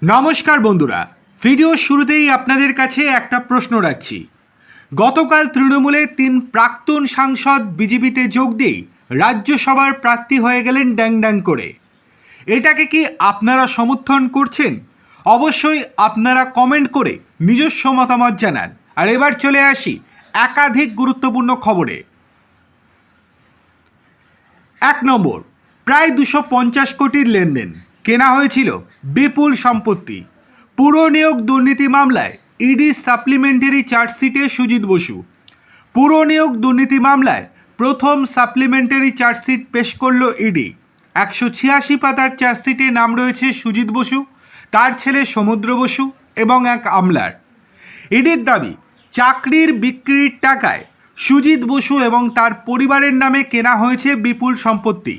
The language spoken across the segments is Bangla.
নমস্কার বন্ধুরা, ভিডিও শুরুতেই আপনাদের কাছে একটা প্রশ্ন রাখছি। গতকাল তৃণমূলের 3 প্রাক্তন সাংসদ বিজেপিতে যোগ দিয়ে রাজ্যসভার প্রার্থী হয়ে গেলেন ড্যাং ড্যাং করে। এটাকে কি আপনারা সমর্থন করছেন? অবশ্যই আপনারা কমেন্ট করে নিজস্ব মতামত জানান। আর এবার চলে আসি একাধিক গুরুত্বপূর্ণ খবরে। 1 নম্বর, প্রায় 250 কোটির লেনদেন, কেনা হয়েছিল বিপুল সম্পত্তি। পুর নিয়োগ দুর্নীতি মামলায় ইডি সাপ্লিমেন্টারি চার্জশিটে সুজিত বসু। পুর নিয়োগ দুর্নীতি মামলায় প্রথম সাপ্লিমেন্টারি চার্জশিট পেশ করল ইডি। 186 পাতার চার্জশিটে নাম রয়েছে সুজিত বসু, তার ছেলে সমুদ্র বসু এবং এক আমলার। ইডির দাবি, চাকরির বিক্রির টাকায় সুজিত বসু এবং তার পরিবারের নামে কেনা হয়েছে বিপুল সম্পত্তি।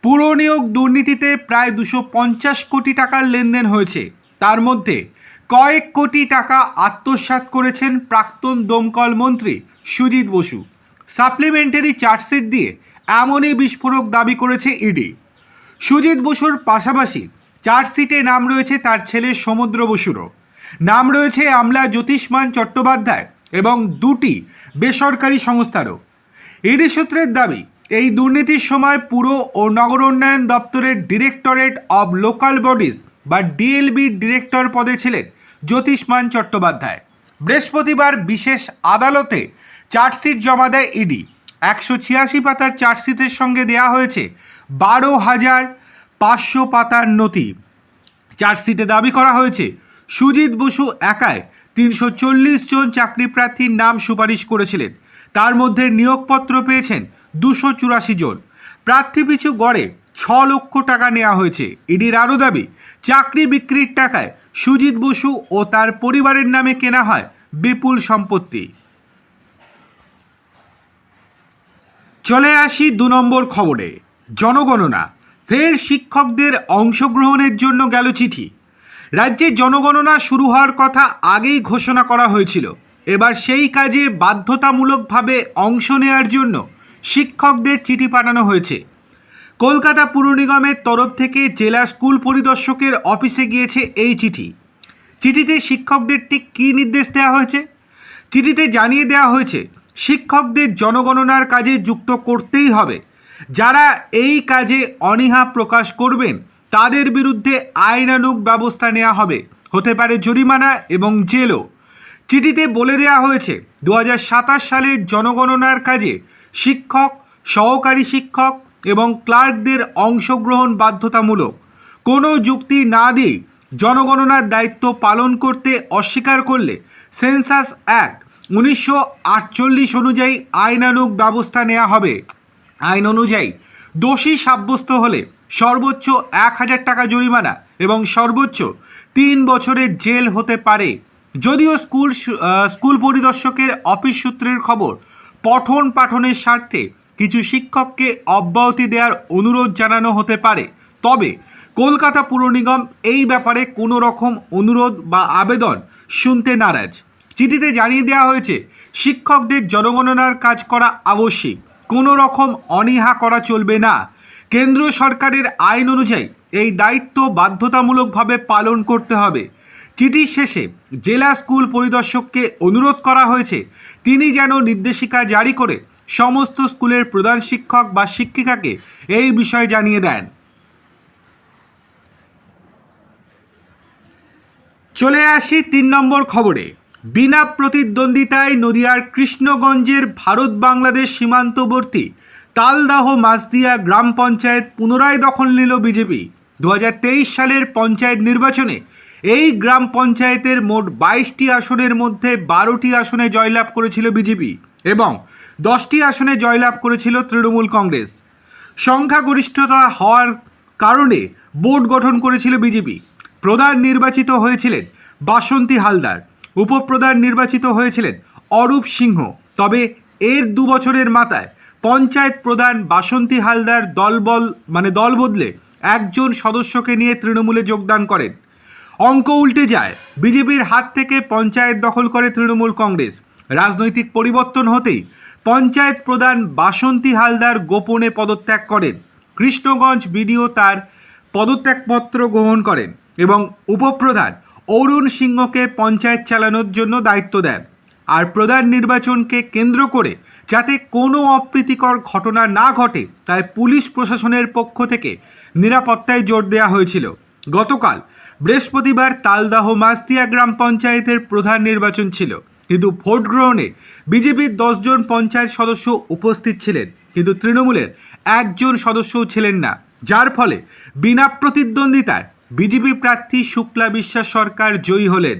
পুর নিয়োগ দুর্নীতিতে প্রায় 250 কোটি টাকার লেনদেন হয়েছে। তার মধ্যে কয়েক কোটি টাকা আত্মসাৎ করেছেন প্রাক্তন দমকল মন্ত্রী সুজিত বসু। সাপ্লিমেন্টারি চার্জশিট দিয়ে এমনই বিস্ফোরক দাবি করেছে ইডি। সুজিত বসুর পাশাপাশি চার্জশিটে নাম রয়েছে তার ছেলে সমুদ্র বসুরও। নাম রয়েছে আমলা জ্যোতিষ্মান চট্টোপাধ্যায় এবং 2টি বেসরকারি সংস্থারও। ইডি সূত্রের দাবি, এই দুর্নীতির সময় পুর ও নগর উন্নয়ন দপ্তরের ডিরেক্টরেট অব লোকাল বডিজ বা ডিএলবি ডিরেক্টর পদে ছিলেন জ্যোতিষ্মান চট্টোপাধ্যায়। বৃহস্পতিবার বিশেষ আদালতে চার্জশিট জমা দেয় ইডি। 186 পাতার চার্জশিটের সঙ্গে দেয়া হয়েছে 12,500 পাতার নথি। চার্জশিটে দাবি করা হয়েছে সুজিত বসু একাই 340 জন চাকরি প্রার্থীর নাম সুপারিশ করেছিলেন। তার মধ্যে নিয়োগপত্র পেয়েছেন 284 জন। প্রার্থী পিছু গড়ে 6 লক্ষ টাকা নেওয়া হয়েছে। ইডির আরও দাবি, চাকরি বিক্রির টাকায় সুজিত বসু ও তার পরিবারের নামে কেনা হয় বিপুল সম্পত্তি। চলে আসি 2 নম্বর খবরে। জনগণনা, ফের শিক্ষকদের অংশগ্রহণের জন্য গেল চিঠি। রাজ্যে জনগণনা শুরু হওয়ার কথা আগেই ঘোষণা করা হয়েছিল। এবার সেই কাজে বাধ্যতামূলকভাবে অংশ নেওয়ার জন্য শিক্ষকদের চিঠি পাঠানো হয়েছে। কলকাতা পুর নিগমের তরফ থেকে জেলা স্কুল পরিদর্শকের অফিসে গিয়েছে এই চিঠি। চিঠিতে শিক্ষকদের ঠিক কী নির্দেশ দেওয়া হয়েছে? চিঠিতে জানিয়ে দেওয়া হয়েছে শিক্ষকদের জনগণনার কাজে যুক্ত করতেই হবে। যারা এই কাজে অনীহা প্রকাশ করবেন তাদের বিরুদ্ধে আইনানুগ ব্যবস্থা নেওয়া হবে, হতে পারে জরিমানা এবং জেলও। চিঠিতে বলে দেওয়া হয়েছে 2027 সালের জনগণনার কাজে শিক্ষক, সহকারী শিক্ষক এবং ক্লার্কদের অংশগ্রহণ বাধ্যতামূলক। কোনো যুক্তি না দিয়ে জনগণনার দায়িত্ব পালন করতে অস্বীকার করলে সেন্সাস অ্যাক্ট 1948 অনুযায়ী আইনানুগ ব্যবস্থা নেওয়া হবে। আইন অনুযায়ী দোষী সাব্যস্ত হলে সর্বোচ্চ 1,000 টাকা জরিমানা এবং সর্বোচ্চ 3 বছরের জেল হতে পারে। যদিও স্কুল পরিদর্শকের অফিস সূত্রের খবর, পঠন পাঠনের স্বার্থে কিছু শিক্ষককে অব্যাহতি দেওয়ার অনুরোধ জানানো হতে পারে। তবে কলকাতা পুর নিগম এই ব্যাপারে কোনো রকম অনুরোধ বা আবেদন শুনতে নারাজ। চিঠিতে জানিয়ে দেওয়া হয়েছে শিক্ষকদের জনগণনার কাজ করা আবশ্যিক, কোনো রকম অনীহা করা চলবে না। কেন্দ্র সরকারের আইন অনুযায়ী এই দায়িত্ব বাধ্যতামূলকভাবে পালন করতে হবে। চিঠির শেষে জেলা স্কুল পরিদর্শককে অনুরোধ করা হয়েছে তিনি যেন নির্দেশিকা জারি করে সমস্ত স্কুলের প্রধান শিক্ষক বা শিক্ষিকাকে এই বিষয়ে জানিয়ে দেন। চলে আসি 3 নম্বর খবরে। বিনা প্রতিদ্বন্দ্বিতায় নদিয়ার কৃষ্ণগঞ্জের ভারত বাংলাদেশ সীমান্তবর্তী তালদাহ মাসদিয়া গ্রাম পঞ্চায়েত পুনরায় দখল নিল বিজেপি। 2023 সালের পঞ্চায়েত নির্বাচনে এই গ্রাম পঞ্চায়েতের মোট 22টি আসনের মধ্যে 12টি আসনে জয়লাভ করেছিল বিজেপি এবং 10টি আসনে জয়লাভ করেছিল তৃণমূল কংগ্রেস। সংখ্যাগরিষ্ঠতা হওয়ার কারণে বোর্ড গঠন করেছিল বিজেপি। প্রধান নির্বাচিত হয়েছিলেন বাসন্তী হালদার, উপপ্রধান নির্বাচিত হয়েছিলেন অরূপ সিংহ। তবে এর 2 বছরের মাথায় পঞ্চায়েত প্রধান বাসন্তী হালদার দল বদলে একজন সদস্যকে নিয়ে তৃণমূলে যোগদান করেন। অঙ্ক উল্টে যায়, বিজেপির হাত থেকে পঞ্চায়েত দখল করে তৃণমূল কংগ্রেস। রাজনৈতিক পরিবর্তন হতেই পঞ্চায়েত প্রধান বাসন্তী হালদার গোপনে পদত্যাগ করেন। কৃষ্ণগঞ্জ বিডিও তার পদত্যাগপত্র গ্রহণ করেন। এবং উপপ্রধান অরুণ সিংহকে পঞ্চায়েত চালানোর জন্য দায়িত্ব দেন। আর প্রধান নির্বাচনকে কেন্দ্র করে যাতে কোনো অপ্রীতিকর ঘটনা না ঘটে তাই পুলিশ প্রশাসনের পক্ষ থেকে নিরাপত্তায় জোর দেওয়া হয়েছিল। গতকাল বৃহস্পতিবার তালদাহ মাস্তিয়া গ্রাম পঞ্চায়েতের প্রধান নির্বাচন ছিল, কিন্তু ভোট গ্রহণে বিজেপির 10 জন পঞ্চায়েত সদস্য উপস্থিত ছিলেন, কিন্তু তৃণমূলের একজন সদস্যও ছিলেন না, যার ফলে বিনা প্রতিদ্বন্দ্বিতায় বিজেপি প্রার্থী শুক্লা বিশ্বাস সরকার জয়ী হলেন।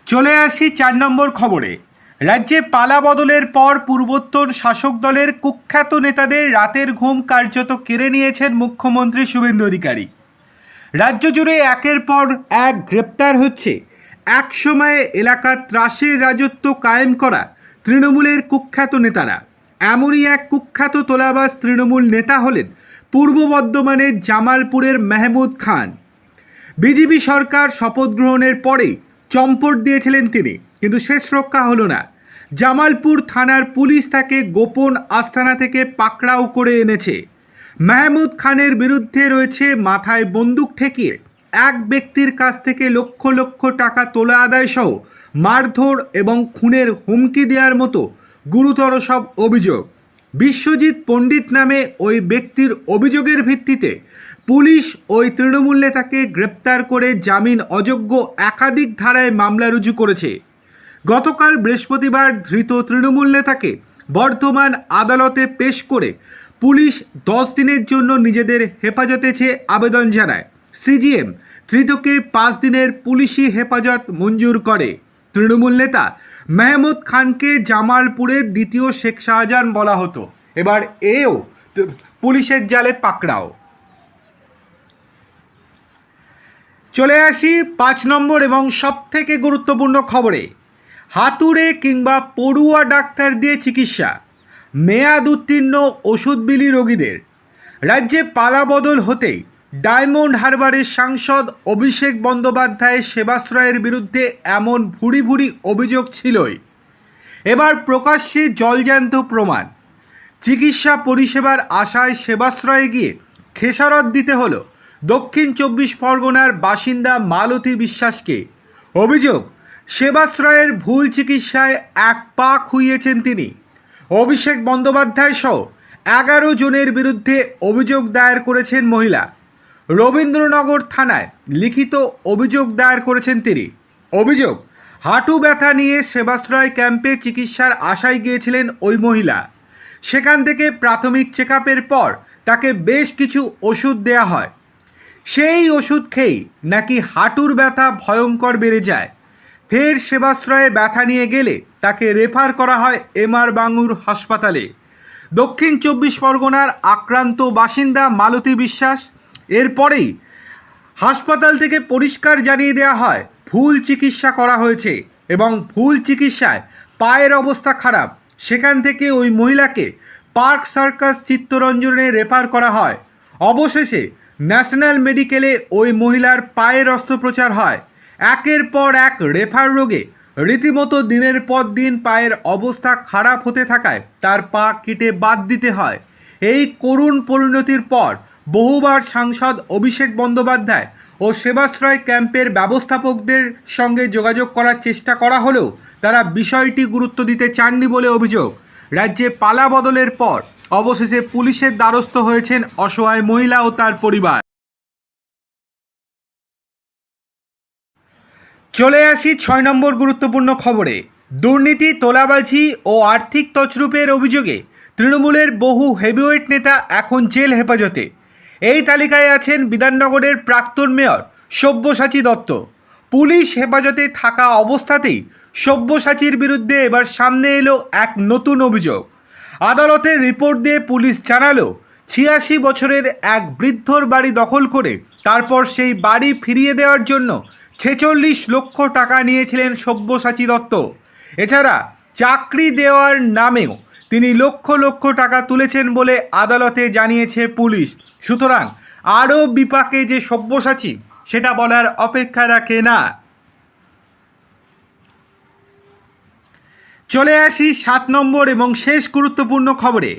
চলে আসি 4 নম্বর খবরে। রাজ্যে পালা বদলের পর পূর্বোত্তর শাসক দলের কুখ্যাত নেতাদের রাতের ঘুম কার্যত কেড়ে নিয়েছেন মুখ্যমন্ত্রী শুভেন্দু অধিকারী। রাজ্য জুড়ে একের পর এক গ্রেপ্তার হচ্ছে এক সময়ে এলাকার ত্রাসের রাজত্ব কায়েম করা তৃণমূলের কুখ্যাত নেতারা। এমনই এক কুখ্যাত তোলাবাজ তৃণমূল নেতা হলেন পূর্ব বর্ধমানের জামালপুরের মেহমুদ খান। বিজেপি সরকার শপথ গ্রহণের পরেই চম্পট দিয়েছিলেন তিনি, কিন্তু শেষ রক্ষা হলো না। জামালপুর থানার পুলিশ তাকে গোপন আস্তানা থেকে পাকড়াও করে এনেছে। মেহমুদ খানের বিরুদ্ধে রয়েছে মাথায় বন্দুক ঠেকিয়ে এক ব্যক্তির কাছ থেকে লক্ষ লক্ষ টাকা তোলা আদায় সহ মারধর এবং খুনের হুমকি দেওয়ার মতো গুরুতর সব অভিযোগ। বিশ্বজিৎ পণ্ডিত নামে ওই ব্যক্তির অভিযোগের ভিত্তিতে পুলিশ ওই তৃণমূল নেতাকে গ্রেপ্তার করে জামিন অযোগ্য একাধিক ধারায় মামলা রুজু করেছে। গতকাল বৃহস্পতিবার ধৃত তৃণমূল নেতাকে বর্ধমান আদালতে পেশ করে পুলিশ 10 দিনের জন্য নিজেদের হেফাজতে চেয়ে আবেদন জানায়। সিজিএম ধৃতকে 5 দিনের পুলিশি হেফাজত মঞ্জুর করে। তৃণমূল নেতা মেহমুদ খানকে জামালপুরের দ্বিতীয় শেখ শাহজাহান বলা হতো, এবার এও পুলিশের জালে পাকড়াও। চলে আসি 5 নম্বর এবং সবথেকে গুরুত্বপূর্ণ খবরে। হাতুড়ে কিংবা পড়ুয়া ডাক্তার দিয়ে চিকিৎসা, মেয়াদ উত্তীর্ণ ওষুধ বিলি রোগীদের। রাজ্যে পালা বদল হতেই ডায়মন্ড হারবারের সাংসদ অভিষেক বন্দ্যোপাধ্যায়ের সেবাশ্রয়ের বিরুদ্ধে এমন ভুরি ভুরি অভিযোগ ছিলই, এবার প্রকাশ্যে জলজ্যান্ত প্রমাণ। চিকিৎসা পরিষেবার আশায় সেবাশ্রয়ে গিয়ে খেসারত দিতে হলো দক্ষিণ 24 পরগনার বাসিন্দা মালতী বিশ্বাসকে। অভিযোগ, সেবাশ্রয়ের ভুল চিকিৎসায় এক পা খুইয়েছেন তিনি। অভিষেক বন্দ্যোপাধ্যায় সহ 11 জনের বিরুদ্ধে অভিযোগ দায়ের করেছেন মহিলা। রবীন্দ্রনগর থানায় লিখিত অভিযোগ দায়ের করেছেন তিনি। অভিযোগ, হাঁটু ব্যথা নিয়ে সেবাশ্রয় ক্যাম্পে চিকিৎসার আশায় গিয়েছিলেন ওই মহিলা। সেখান থেকে প্রাথমিক চেকআপের পর তাকে বেশ কিছু ওষুধ দেয়া হয়। সেই ওষুধ খেয়েই নাকি হাঁটুর ব্যথা ভয়ঙ্কর বেড়ে যায়। ফের সেবাশ্রয়ে ব্যথা নিয়ে গেলে তাকে রেফার করা হয় এমআর বাঙ্গুর হাসপাতালে। দক্ষিণ 24 পরগনার আক্রান্ত বাসিন্দা মালতী বিশ্বাস। এরপরেই হাসপাতাল থেকে পরিষ্কার জানিয়ে দেওয়া হয় ভুল চিকিৎসা করা হয়েছে এবং ভুল চিকিৎসায় পায়ের অবস্থা খারাপ। সেখান থেকে ওই মহিলাকে পার্ক সার্কাস চিত্তরঞ্জনে রেফার করা হয়। অবশেষে ন্যাশনাল মেডিকেলে ওই মহিলার পায়ের অস্ত্রোপচার হয়। একের পর এক রেফার রোগে রীতিমতো দিনের পর দিন পায়ের অবস্থা খারাপ হতে থাকায় তার পা কেটে বাদ দিতে হয়। এই করুণ পরিণতির পর বহুবার সাংসদ অভিষেক বন্দ্যোপাধ্যায় ও সেবাশ্রয় ক্যাম্পের ব্যবস্থাপকদের সঙ্গে যোগাযোগ করার চেষ্টা করা হলেও তারা বিষয়টি গুরুত্ব দিতে চাননি বলে অভিযোগ। রাজ্যে পালা বদলের পর অবশেষে পুলিশের দ্বারস্থ হয়েছেন অসহায় মহিলা ও তার পরিবার। চলে আসি 6 নম্বর গুরুত্বপূর্ণ খবরে। দুর্নীতি, তোলাবাজি ও আর্থিক তছরূপের অভিযোগে তৃণমূলের বহু হেভিওয়েট নেতা এখন জেল হেফাজতে। এই তালিকায় আছেন বিধাননগরের প্রাক্তন মেয়র সব্যসাচী দত্ত। পুলিশ হেফাজতে থাকা অবস্থাতেই সব্যসাচীর বিরুদ্ধে এবার সামনে এলো এক নতুন অভিযোগ। আদালতের রিপোর্ট দিয়ে পুলিশ জানালো 86 বছরের এক বৃদ্ধর বাড়ি দখল করে তারপর সেই বাড়ি ফিরিয়ে দেওয়ার জন্য 46 লক্ষ টাকা নিয়েছিলেন সব্যসাচী দত্ত। এছাড়া চাকরি দেওয়ার নামেও তিনি লক্ষ লক্ষ টাকা তুলেছেন বলে আদালতে জানিয়েছে পুলিশ। সুতরাং আরও বিপাকে যে সব্যসাচী সেটা বলার অপেক্ষা রাখে না। চলে আসি 7 নম্বর এবং শেষ গুরুত্বপূর্ণ খবরে।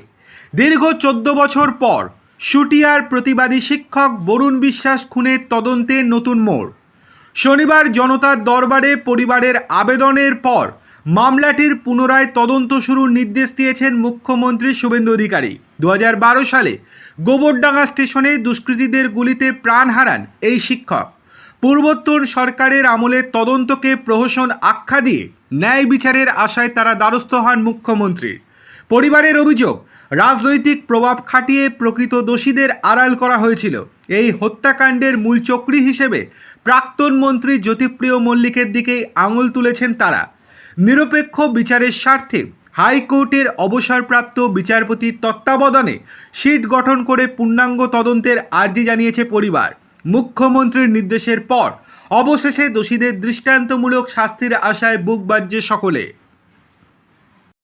দীর্ঘ 14 বছর পর শুটিয়ার প্রতিবাদী শিক্ষক বরুণ বিশ্বাস খুনের তদন্তে নতুন মোড়। শনিবার জনতার দরবারে পরিবারের আবেদনের পর মামলাটির পুনরায় তদন্ত শুরুর নির্দেশ দিয়েছেন মুখ্যমন্ত্রী শুভেন্দু অধিকারী। 2012 সালে গোবরডাঙ্গা স্টেশনে দুষ্কৃতীদের গুলিতে প্রাণ হারান এই শিক্ষক। পূর্বোত্তর সরকারের আমলের তদন্তকে প্রহসন আখ্যা দিয়ে ন্যায় বিচারের আশায় তারা দ্বারস্থ হন মুখ্যমন্ত্রীর। পরিবারের অভিযোগ, রাজনৈতিক প্রভাব খাটিয়ে প্রকৃত দোষীদের আড়াল করা হয়েছিল। এই হত্যাকাণ্ডের মূল চক্রী হিসেবে প্রাক্তন মন্ত্রী জ্যোতিপ্রিয় মল্লিকের দিকেই আঙুল তুলেছেন তারা। নিরপেক্ষ বিচারের স্বার্থে হাইকোর্টের অবসরপ্রাপ্ত বিচারপতির তত্ত্বাবধানে সিট গঠন করে পূর্ণাঙ্গ তদন্তের আর্জি জানিয়েছে পরিবার। মুখ্যমন্ত্রীর নির্দেশের পর অবশেষে দোষীদের দৃষ্টান্তমূলক শাস্তির আশায় বুক বাজছে সকলে।